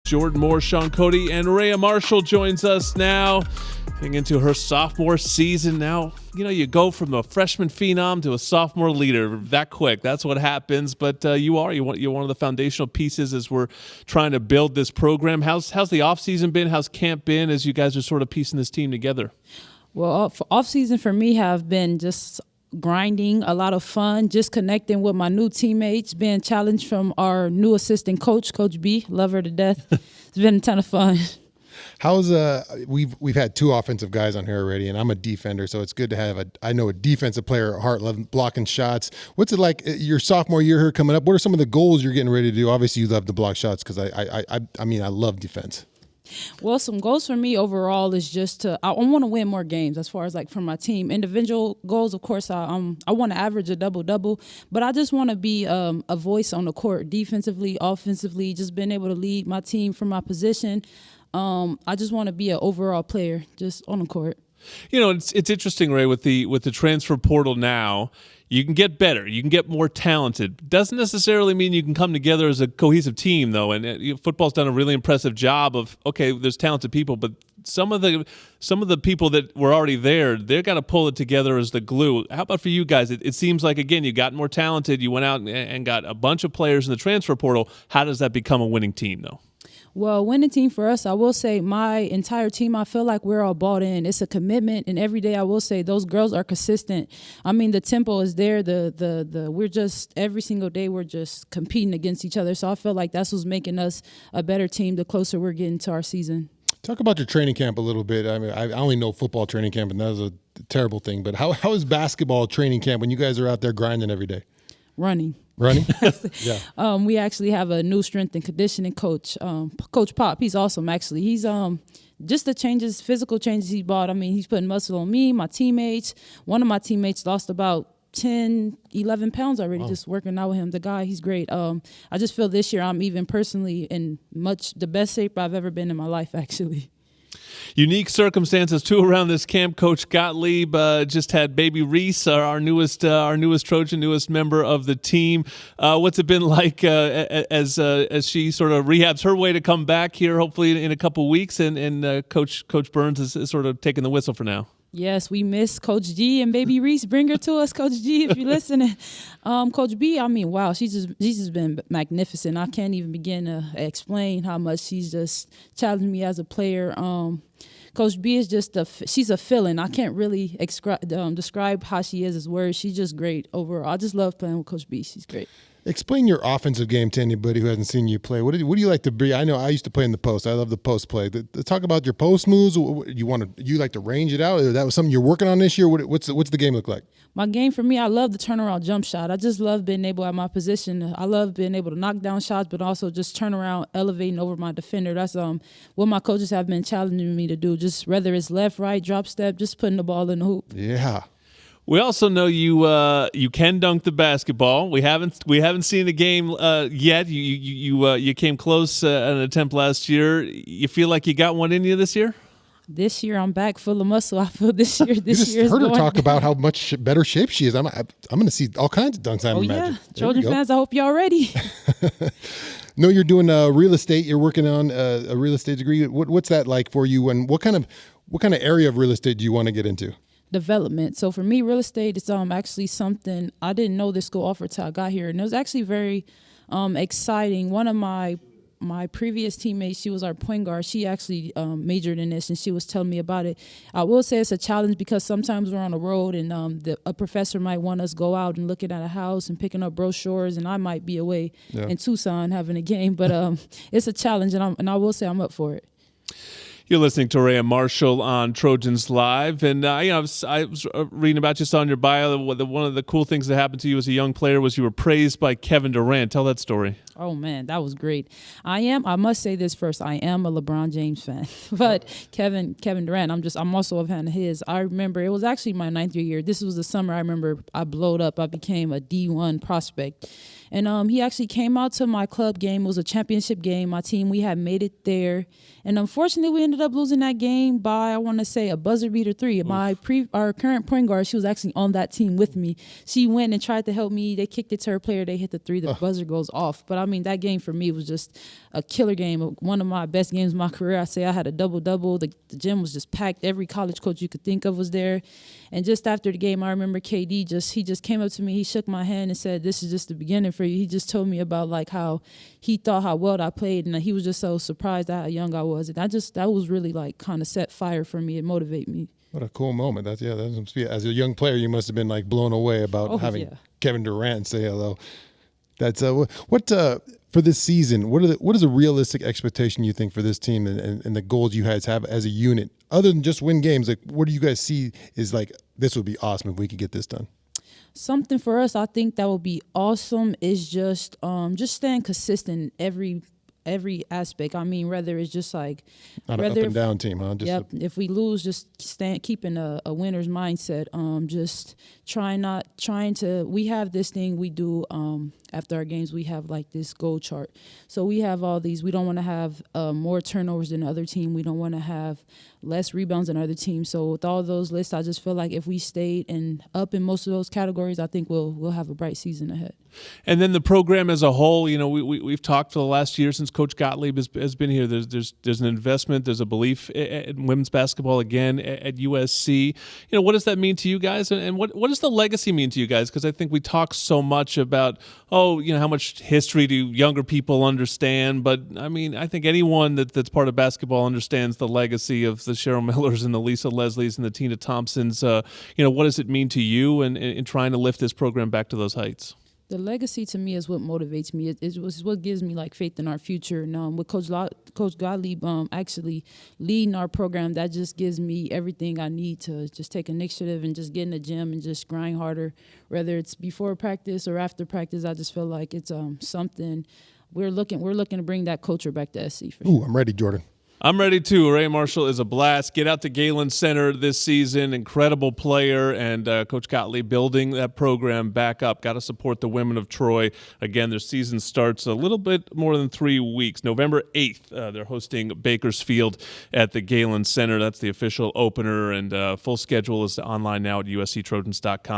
Jordan Moore, Sean Cody, and Rayah Marshall joins us now. Heading into her sophomore season now. You know, you go from a freshman phenom to a sophomore leader that quick. That's what happens. But you're one of the foundational pieces as we're trying to build this program. How's the offseason been? How's camp been as you guys are sort of piecing this team together? Well, off-season for me have been just grinding, a lot of fun, just connecting with my new teammates, being challenged from our new assistant coach, Coach B. Love her to death. It's been a ton of fun. How's we've had two offensive guys on here already, and I'm a defender, so it's good to have a defensive player at heart, loving blocking shots. What's it like your sophomore year here coming up? What are some of the goals you're getting ready to do? Obviously, you love to block shots because I mean I love defense. Well, some goals for me overall is just I want to win more games as far as like for my team. Individual goals, of course, I want to average a double-double, but I just want to be a voice on the court, defensively, offensively, just being able to lead my team from my position. I just want to be an overall player just on the court. You know, it's interesting, Ray, with the transfer portal now. You can get better. You can get more talented. Doesn't necessarily mean you can come together as a cohesive team, though. And football's done a really impressive job of, okay, there's talented people, but some of the people that were already there, they've got to pull it together as the glue. How about for you guys? It seems like, again, you got more talented. You went out and got a bunch of players in the transfer portal. How does that become a winning team, though? Well, winning team for us, I will say my entire team, I feel like we're all bought in. It's a commitment, and every day I will say those girls are consistent. I mean, the tempo is there. We're just every single day we're just competing against each other. So I feel like that's what's making us a better team the closer we're getting to our season. Talk about your training camp a little bit. I mean, I only know football training camp, and that was a terrible thing. But how is basketball training camp when you guys are out there grinding every day? Running? Yeah. We actually have a new strength and conditioning coach, Coach Pop. He's awesome, actually. He's just the physical changes he brought. I mean, he's putting muscle on me, my teammates. One of my teammates lost about 10, 11 pounds already just working out with him. The guy, he's great. I just feel this year I'm even personally in the best shape I've ever been in my life, actually. Unique circumstances too around this camp. Coach Gottlieb just had baby Reese, our newest Trojan, newest member of the team. What's it been like as she sort of rehabs her way to come back here, hopefully in a couple weeks, and Coach Burns is sort of taking the whistle for now? Yes, we miss Coach G and baby Reese. Bring her to us, Coach G, if you're listening. Coach B, I mean, wow, she's just been magnificent. I can't even begin to explain how much she's just challenged me as a player. Coach B is just she's a feeling. I can't really describe how she is as words. She's just great overall. I just love playing with Coach B. She's great. Explain your offensive game to anybody who hasn't seen you play. What do you like to be? I know I used to play in the post. I love the post play. Talk about your post moves. You like to range it out? Or that was something you're working on this year? What's the game look like? My game for me, I love the turnaround jump shot. I just love being able at my position. I love being able to knock down shots, but also just turn around, elevating over my defender. That's what my coaches have been challenging me to do. Just whether it's left, right, drop step, just putting the ball in the hoop. Yeah. We also know you can dunk the basketball. We haven't seen a game yet. You came close an attempt last year. You feel like you got one in you this year? This year I'm back full of muscle. I feel this year. You just heard her talk about how much better shape she is. I'm going to see all kinds of dunks. I imagine. Yeah, Trojan fans. I hope y'all ready. No, you're doing real estate. You're working on a real estate degree. What's that like for you? And what kind of area of real estate do you want to get into? Development. So for me, real estate is actually something I didn't know this school offered till I got here, and it was actually very exciting. One of my previous teammates, she was our point guard. She actually majored in this, and she was telling me about it. I will say it's a challenge because sometimes we're on the road, and a professor might want us to go out and looking at a house and picking up brochures, and I might be away in Tucson having a game. But it's a challenge, and I will say I'm up for it. You're listening to Rayah Marshall on Trojans Live, and I was reading about just on your bio. One of the cool things that happened to you as a young player was you were praised by Kevin Durant. Tell that story. Oh man, that was great. I must say this first. I am a LeBron James fan, but Kevin Durant, I'm also a fan of his. I remember it was actually my 9th year. This was the summer. I remember I blowed up. I became a D1 prospect. And he actually came out to my club game. It was a championship game. My team, we had made it there. And unfortunately, we ended up losing that game by, I want to say, a buzzer beater 3. Our current point guard, she was actually on that team with me. She went and tried to help me. They kicked it to her player. They hit the 3. The buzzer goes off. But, mean, that game for me was just a killer game. One of my best games of my career. I say I had a double-double. The gym was just packed. Every college coach you could think of was there. And just after the game, I remember KD he just came up to me. He shook my hand and said, "This is just the beginning for you." He just told me about like how he thought how well I played, and he was just so surprised at how young I was. And that was really like kind of set fire for me. It motivated me. What a cool moment. That's as a young player, you must have been like blown away about having Kevin Durant say hello. That's what for this season. What is a realistic expectation you think for this team and the goals you guys have as a unit, other than just win games? Like, what do you guys see is like this would be awesome if we could get this done? Something for us, I think that would be awesome is just staying consistent every aspect. I mean, whether it's just like not an up and down team, huh? If we lose, just keeping a winner's mindset. Just trying to. We have this thing we do after our games. We have like this goal chart. So we have all these. We don't want to have more turnovers than the other team. We don't want to have less rebounds than other teams. So with all those lists, I just feel like if we stayed and up in most of those categories, I think we'll have a bright season ahead. And then the program as a whole, you know, we've talked for the last year since Coach Gottlieb has been here. There's an investment, there's a belief in women's basketball again at USC. You know, what does that mean to you guys, and what does the legacy mean to you guys? Because I think we talk so much about, you know, how much history do younger people understand, but I mean, I think anyone that's part of basketball understands the legacy of the Cheryl Millers and the Lisa Leslies and the Tina Thompsons. You know, what does it mean to you in trying to lift this program back to those heights? The legacy to me is what motivates me. It's what gives me like faith in our future. And with Coach Gottlieb actually leading our program, that just gives me everything I need to just take initiative and just get in the gym and just grind harder. Whether it's before practice or after practice, I just feel like it's something we're looking to bring that culture back to SC. For sure. I'm ready, Jordan. I'm ready too. Rayah Marshall is a blast. Get out to Galen Center this season. Incredible player, and Coach Gottlieb building that program back up. Got to support the women of Troy. Again, their season starts a little bit more than 3 weeks. November 8th, they're hosting Bakersfield at the Galen Center. That's the official opener, and full schedule is online now at usctrojans.com.